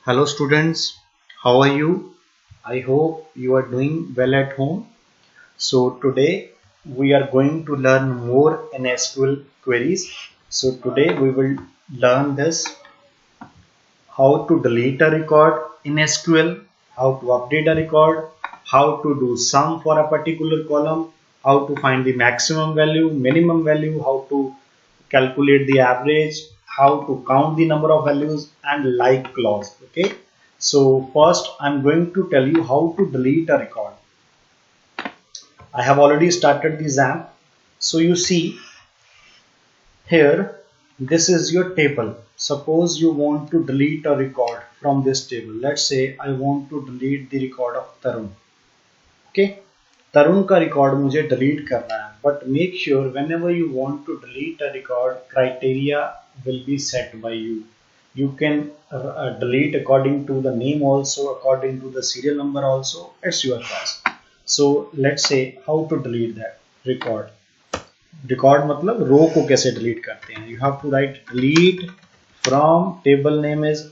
Hello students, how are you? I hope you are doing well at home. So today we are going to learn more in SQL queries. So today we will learn this how to delete a record in SQL, how to update a record, how to do sum for a particular column, how to find the maximum value, minimum value, how to calculate the average, how to count the number of values and like clause. Okay. So first I'm going to tell you how to delete a record. I have already started the XAMPP. So you see here, this is your table. Suppose you want to delete a record from this table. Let's say I want to delete the record of Tarun. Okay, Tarun का record मुझे delete करना है. But make sure whenever you want to delete a record, criteria will be set by you. You can delete according to the name also, according to the serial number also. It's your choice. So let's say how to delete that record. Record मतलब row को कैसे delete करते हैं. You have to write delete from table name is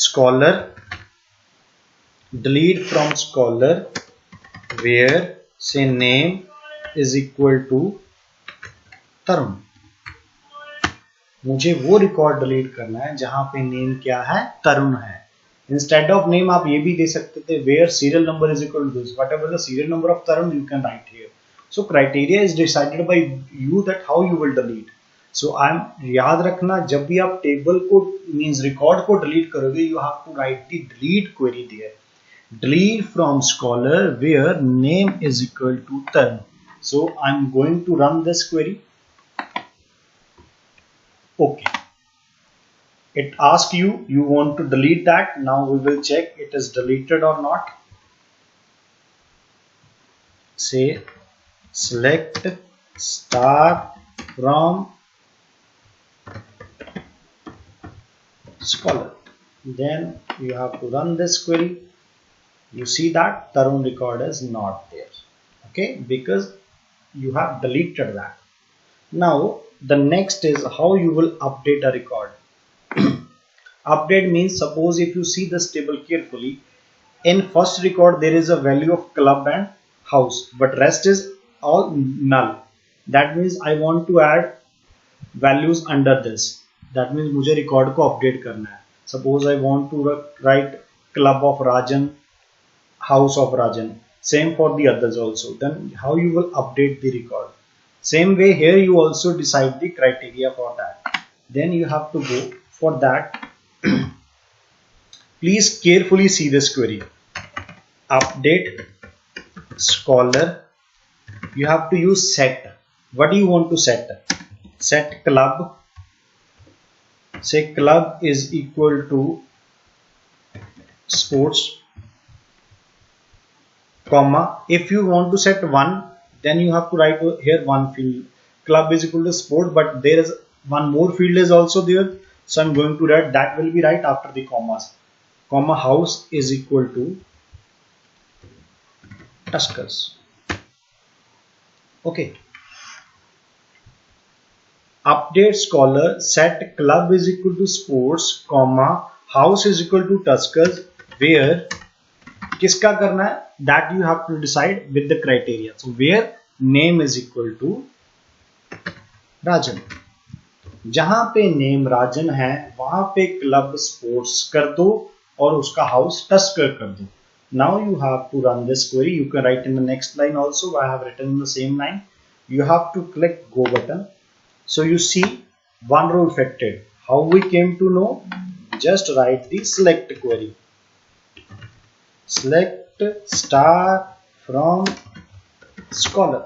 scholar, delete from scholar where से name is equal to Tarun. मुझे वो record delete करना है जहां पे नेम क्या है, तरुण है. इंस्टेड ऑफ नेम आप ये भी दे सकते थे where serial number is equal to this, whatever the serial number of Tarun you can write here. So criteria is decided by you that how you will delete. So याद रखना जब भी आप टेबल को means record को delete करोगे, you have to write the delete query there. Delete from scholar where name is equal to Tarun. So I'm going to run this query. Okay. It asks you want to delete that. Now we will check it is deleted or not. Say select star from scholar. Then you have to run this query. You see that Tarun record is not there. Okay, because you have deleted that. Now the next is how you will update a record. Update means, suppose if you see this table carefully, in first record there is a value of club and house, but rest is all null. That means I want to add values under this. That means मुझे record को update करना है. Suppose I want to write club of Rajan, house of Rajan. Same for the others also. Then how you will update the record. Same way here you also decide the criteria for that. Then you have to go for that. Please carefully see this query. Update scholar. You have to use set. What do you want to set? Set club. Say club is equal to sports, comma. If you want to set 1, then you have to write here one field. Club is equal to sport, but there is one more field is also there. So I'm going to write that will be right after the commas. Comma house is equal to Tuskers. Okay. Update scholar set club is equal to sports, comma house is equal to Tuskers where किसका करना है, that you have to decide with the criteria. So where name is equal to Rajan. जहां पे name राजन है वहां पे club sports कर दो और उसका हाउस टस्कर कर दो. Now you have to run this query. You can write in the next line also. I have written in the same line. You have to click go button. So you see one row affected. How we came to know? Just write the select query. Select star from scholar.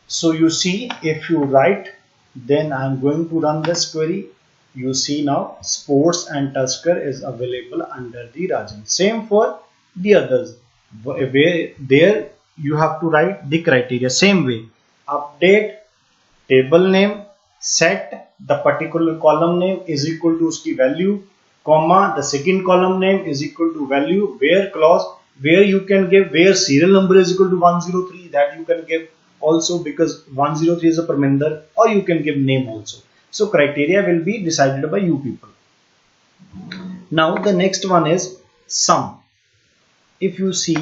So you see if you write, then I am going to run this query. You see now sports and Tusker is available under the Rajan. Same for the others. Where there you have to write the criteria. Same way. Update table name, set the particular column name is equal to uski value, comma the second column name is equal to value, where clause where you can give where serial number is equal to 103, that you can give also because 103 is a Parminder, or you can give name also. So criteria will be decided by you people. Now the next one is sum. If you see,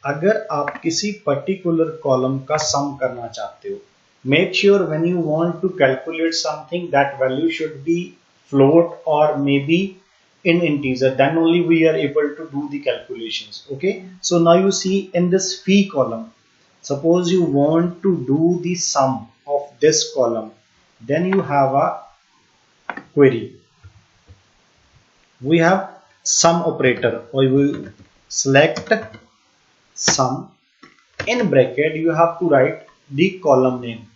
अगर आप किसी particular column का सम करना चाहते हो, make sure when you want to calculate something that value should be float or maybe in integer, then only we are able to do the calculations. Okay, so now you see in this fee column, suppose you want to do the sum of this column, then you have a query. We have sum operator, or you will select sum. In bracket you have to write the column name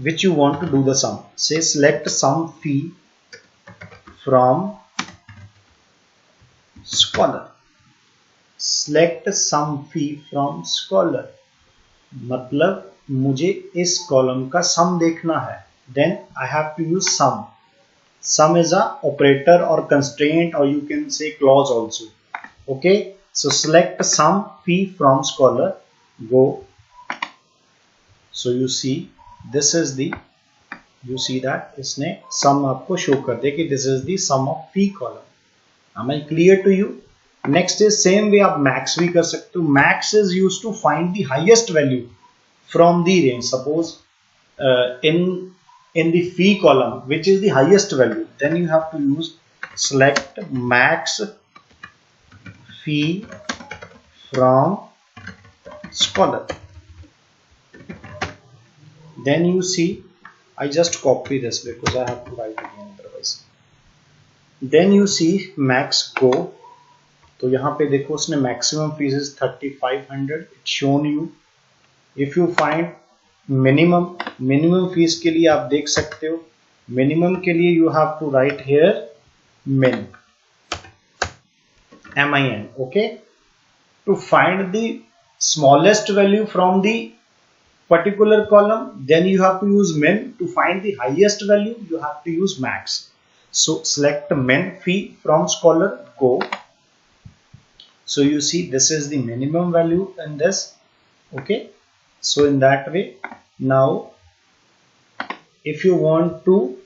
which you want to do the sum. Say select sum fee from scholar. Select sum fee from scholar मतलब मुझे इस column का सम देखना है. Then I have to use sum. Sum is a operator or constraint, or you can say clause also. Okay, so select sum fee from scholar. Go. So you see this is the, you see that इसने sum आपको show कर दे कि this is the sum of fee column. Am I clear to you? Next is same way आप max भी कर सकते हो. Max is used to find the highest value from the range. Suppose in the fee column which is the highest value, then you have to use select max fee from scholar. Then you see, I just copy this because I have to write again otherwise. Then you see max go. तो यहाँ पे देखो उसने maximum fees is 3500. It's shown you. If you find minimum fees के लिए आप देख सकते हो. Minimum के लिए you have to write here min, min. Okay. To find the smallest value from the particular column, then you have to use min. To find the highest value, you have to use max. So select min fee from scholar. Go. So you see this is the minimum value in this. Okay, so in that way, now if you want to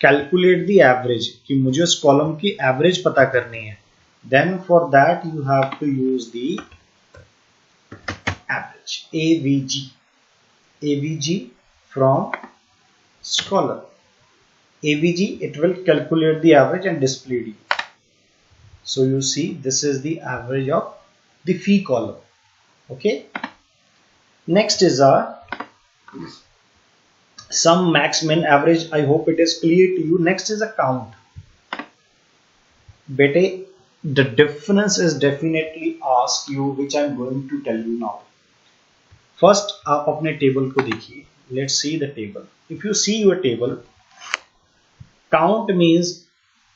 calculate the average, कि मुझे उस column की average पता करनी है, then for that you have to use the average, avg from scholar. avg, it will calculate the average and display it. So you see this is the average of the fee column. Okay, next is our sum max min average. I hope it is clear to you. Next is a count. Bete, the difference is definitely asked you, which I am going to tell you now. First आप अपने table को देखिए. Let's see the table. If you see your table, count means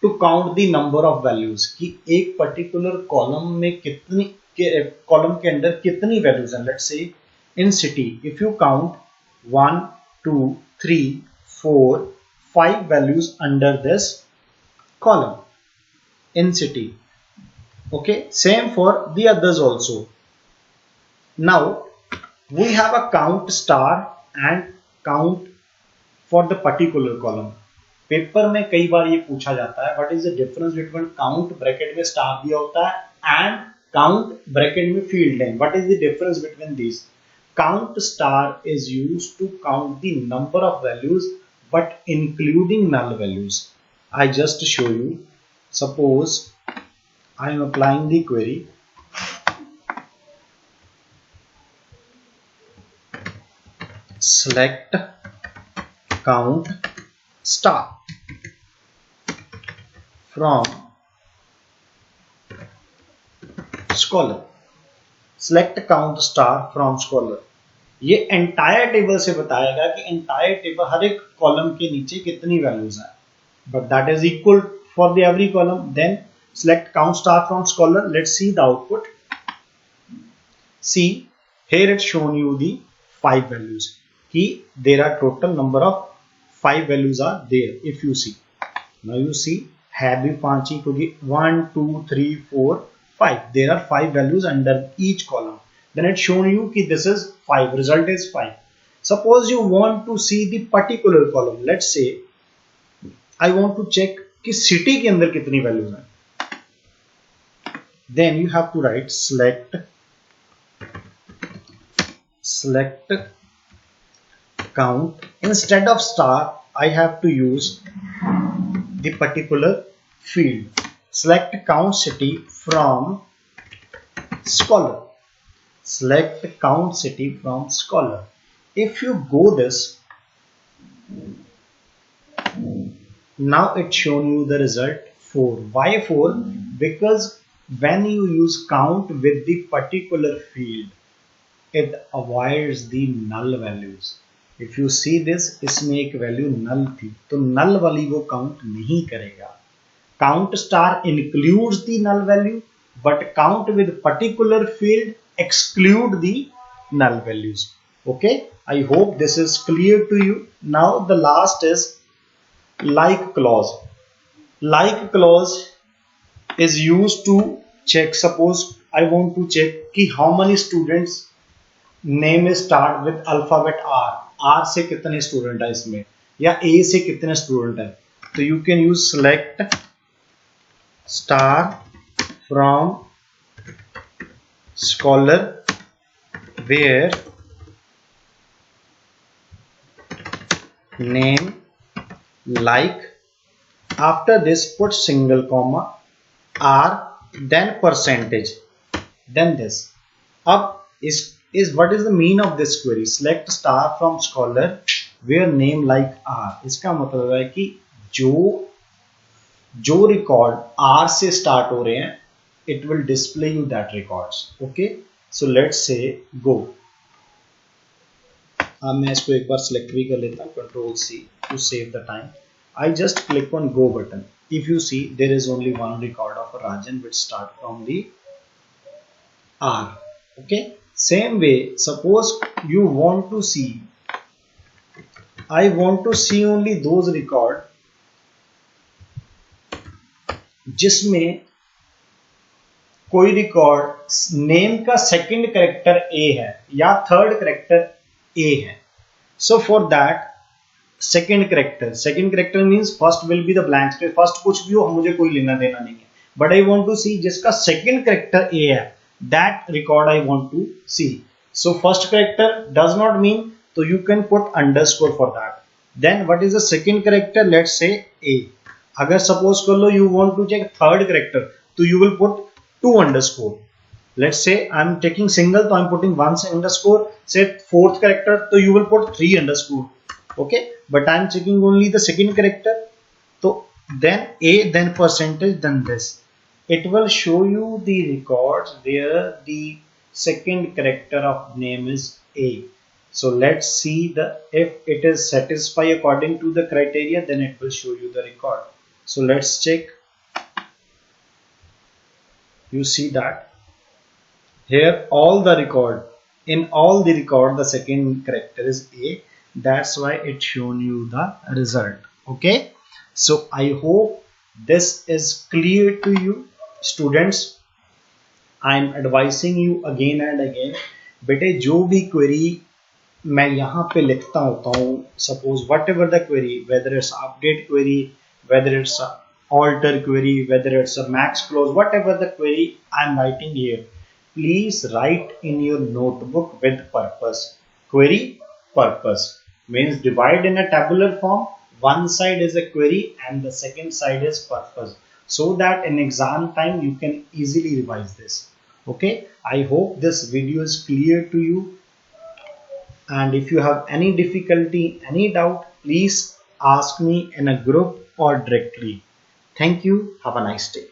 to count the number of values, कि एक particular column में कितनी column के अंदर कितनी values हैं. Let's say in city, if you count 1, 2, 3, 4, 5 values under this column in city. Okay, same for the others also. Now we have a count star and count for the particular column. Paper में कई बार ये पूछा जाता है, what is the difference between count bracket में star दिया होता है एंड काउंट ब्रैकेट में field name. What is the difference between this? Count star is used to count the number of values but including null values. I just show you. Suppose I am applying the query. select count star from scholar. select count star from scholar. ये entire table से बताएगा कि entire table हर एक column के नीचे कितनी values हैं, but that is equal for the every column. Then select count star from scholar. Let's see the output. See here it's shown you the 5 values. कि there are total number of 5 values are there. If you see, now you see है भी 5 ही, क्योंकि 1, 2, 3, 4, 5. There are 5 values under each column. Then it's shown you कि this is 5. Result is 5. Suppose you want to see the particular column. Let's say I want to check कि city के अंदर कितनी values हैं. then you have to write select count. Instead of star, I have to use the particular field. Select count city from scholar. Select count city from scholar. If you go this, now it's shown you the result 4. Why 4? Because when you use count with the particular field, it avoids the null values. If you see this, इसमें एक value null थी, तो null वाली वो count नहीं करेगा. Count star includes the null value, but count with particular field exclude the null values. Okay, I hope this is clear to you. Now the last is like clause. Like clause is used to check. Suppose I want to check कि how many students name is start with alphabet R. R से कितने student है इसमें, या A से कितने student है. तो you can use select star from scholar where name like, after this put single comma R, then percentage, then this. Up is what is the mean of this query? Select star from scholar where name like R. इसका मतलब है कि जो record R से start हो रहे हैं, it will display you that records. Okay, so let's say go. अब मैं इसको एक बार select भी कर लेता हूँ, Control C to save the time. I just click on go button. If you see, there is only one record of Rajan which start from the R. Okay, same way, suppose you want to see, I want to see only those record जिसमें कोई record name का second character ए है या third character ए है. So for that second character means first will be the blank space. First कुछ भी हो, मुझे कोई लेना देना नहीं है, बट आई वांट टू सी जिसका सेकंड कैरेक्टर ए है, that record I want to see. So first character does not mean, so you can put underscore for that. Then what is the second character? Let's say A. अगर suppose कर लो you want to check third character, so you will put 2 underscore. Let's say I'm taking single, so I'm putting 1 underscore. Say fourth character, so you will put 3 underscore. Okay, but I'm checking only the second character, so then A, then percentage, then this. It will show you the records where the second character of name is A. So let's see if it is satisfied according to the criteria, then it will show you the record. So let's check. You see that here all the record, in all the record the second character is A. That's why it's shown you the result. Okay, so I hope this is clear to you. Students, I am advising you again and again, बेटे जो भी query मैं यहाँ पे लिखता होता हूँ, suppose whatever the query, whether it's update query, whether it's a alter query, whether it's a max close, whatever the query I'm writing here, please write in your notebook with purpose. Query purpose means divide in a tabular form. One side is a query and the second side is purpose, so that in exam time you can easily revise this. Okay, I hope this video is clear to you, and if you have any difficulty, any doubt, please ask me in a group or directly. Thank you. Have a nice day.